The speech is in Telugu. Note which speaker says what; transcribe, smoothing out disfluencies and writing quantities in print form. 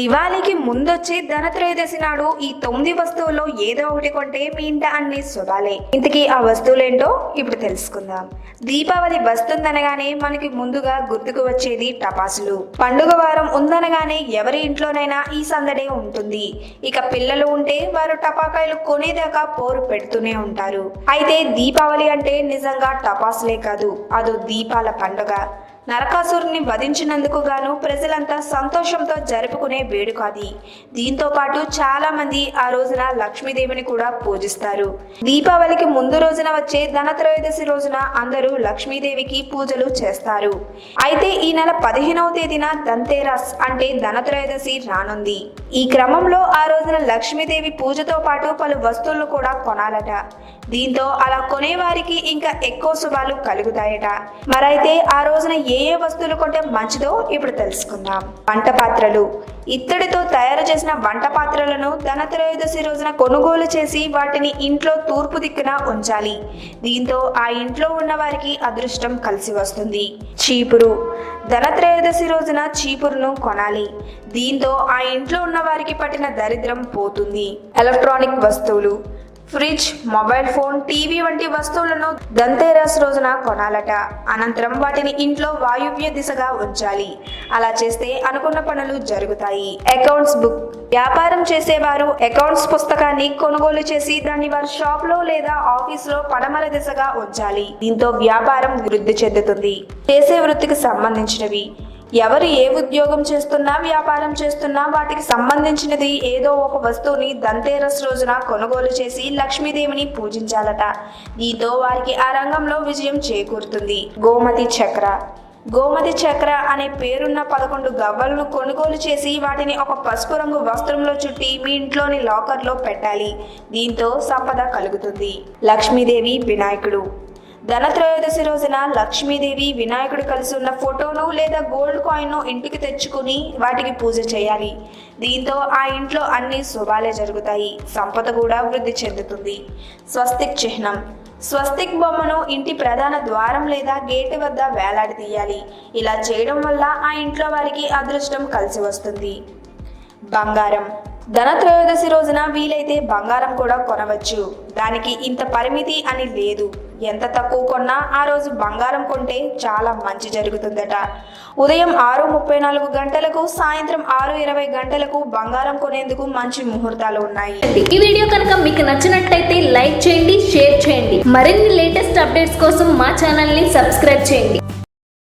Speaker 1: దివాళీకి ముందొచ్చే ధనత్రయోదశి నాడు ఈ 9 వస్తువుల్లో ఏదో ఒకటి కొంటే మీ ఇంట అన్ని శుభాలే. ఇంతకీ ఆ వస్తువులేంటో ఇప్పుడు తెలుసుకుందాం. దీపావళి వస్తుందనగానే మనకి ముందుగా గుర్తుకు వచ్చేది టపాసులు. పండుగ వారం ఉందనగానే ఎవరి ఇంట్లోనైనా ఈ సందడే ఉంటుంది. ఇక పిల్లలు ఉంటే వారు టపాకాయలు కొనేదాకా పోరు పెడుతూనే ఉంటారు. అయితే దీపావళి అంటే నిజంగా టపాసులే కాదు, అదో దీపాల పండుగ. నరకాసురుని వధించినందుకు గాను ప్రజలంతా సంతోషంతో జరుపుకునే వేడుక అది. దీంతో పాటు చాలా మంది ఆ రోజున లక్ష్మీదేవిని కూడా పూజిస్తారు. దీపావళికి ముందు రోజున వచ్చే ధనత్రయోదశి రోజున అందరూ లక్ష్మీదేవికి పూజలు చేస్తారు. అయితే ఈ నెల 15వ తేదీన ధన్తేరస్ అంటే ధనత్రయోదశి రానుంది. ఈ క్రమంలో ఆ రోజున లక్ష్మీదేవి పూజతో పాటు పలు వస్తువులు కూడా కొనాలట. దీంతో అలా కొనేవారికి ఇంకా ఎక్కువ శుభాలు కలుగుతాయట. మరైతే ఆ రోజున ఏ వస్తువులు కొంటే మంచిదో ఇప్పుడు తెలుసుకుందాం. వంట పాత్రలు. ఇత్తడితో తయారు చేసిన వంట పాత్రలను ధనత్రయోదశి రోజున కొనుగోలు చేసి వాటిని ఇంట్లో తూర్పు దిక్కున ఉంచాలి. దీంతో ఆ ఇంట్లో ఉన్న వారికి అదృష్టం కలిసి వస్తుంది. చీపురు. ధనత్రయోదశి రోజున చీపురును కొనాలి. దీంతో ఆ ఇంట్లో ఉన్న వారికి పట్టిన దరిద్రం పోతుంది. ఎలక్ట్రానిక్ వస్తువులు. ఫ్రిడ్జ్, మొబైల్ ఫోన్, టీవీ వంటి వస్తువులను ధన్తేరస్ రోజున కొనాలట. అనంతరం వాటిని ఇంట్లో వాయువ్య దిశగా ఉంచాలి. అలా చేస్తే అనుకున్న పనులు జరుగుతాయి. Accounts book. వ్యాపారం చేసేవారు అకౌంట్స్ పుస్తకాన్ని కొనుగోలు చేసి దాన్ని వారి షాప్ లో లేదా ఆఫీస్ లో పడమర దిశగా ఉంచాలి. దీంతో వ్యాపారం వృద్ధి చెందుతుంది. చేసే వృత్తికి సంబంధించినవి. ఎవరు ఏ ఉద్యోగం చేస్తున్నా వ్యాపారం చేస్తున్నా వాటికి సంబంధించినది ఏదో ఒక వస్తువుని ధన్తేరస్ రోజున కొనుగోలు చేసి లక్ష్మీదేవిని పూజించాలట. దీంతో వారికి ఆ రంగంలో విజయం చేకూరుతుంది. గోమతి చక్ర. గోమతి చక్ర అనే పేరున్న 11 గవ్వలను కొనుగోలు చేసి వాటిని ఒక పసుపు రంగు వస్త్రంలో చుట్టి మీ ఇంట్లోని లాకర్లో పెట్టాలి. దీంతో సంపద కలుగుతుంది. లక్ష్మీదేవి, వినాయకుడు. ధనత్రయోదశి రోజున లక్ష్మీదేవి, వినాయకుడు కలిసి ఉన్న ఫోటోను లేదా గోల్డ్ కాయిన్ను ఇంటికి తెచ్చుకుని వాటికి పూజ చేయాలి. దీంతో ఆ ఇంట్లో అన్ని శుభాలే జరుగుతాయి. సంపద కూడా వృద్ధి చెందుతుంది. స్వస్తిక్ చిహ్నం. స్వస్తిక్ బొమ్మను ఇంటి ప్రధాన ద్వారం లేదా గేటు వద్ద వేలాడదీయాలి. ఇలా చేయడం వల్ల ఆ ఇంట్లో వారికి అదృష్టం కలిసి వస్తుంది. బంగారం. ధనత్రయోదశి రోజున వీలైతే బంగారం కూడా కొనవచ్చు. దానికి ఇంత పరిమితి అని లేదు. ఎంత తక్కువ కొన్నా ఆ రోజు బంగారం కొంటే చాలా మంచి జరుగుతుందట. ఉదయం 6:34 గంటలకు, సాయంత్రం 6:20 గంటలకు బంగారం కొనేందుకు మంచి ముహూర్తాలు ఉన్నాయి.
Speaker 2: ఈ వీడియో కనుక మీకు నచ్చినట్లయితే లైక్ చేయండి, షేర్ చేయండి. మరిన్ని లేటెస్ట్ అప్డేట్స్ కోసం మా ఛానల్ని సబ్స్క్రైబ్ చేయండి.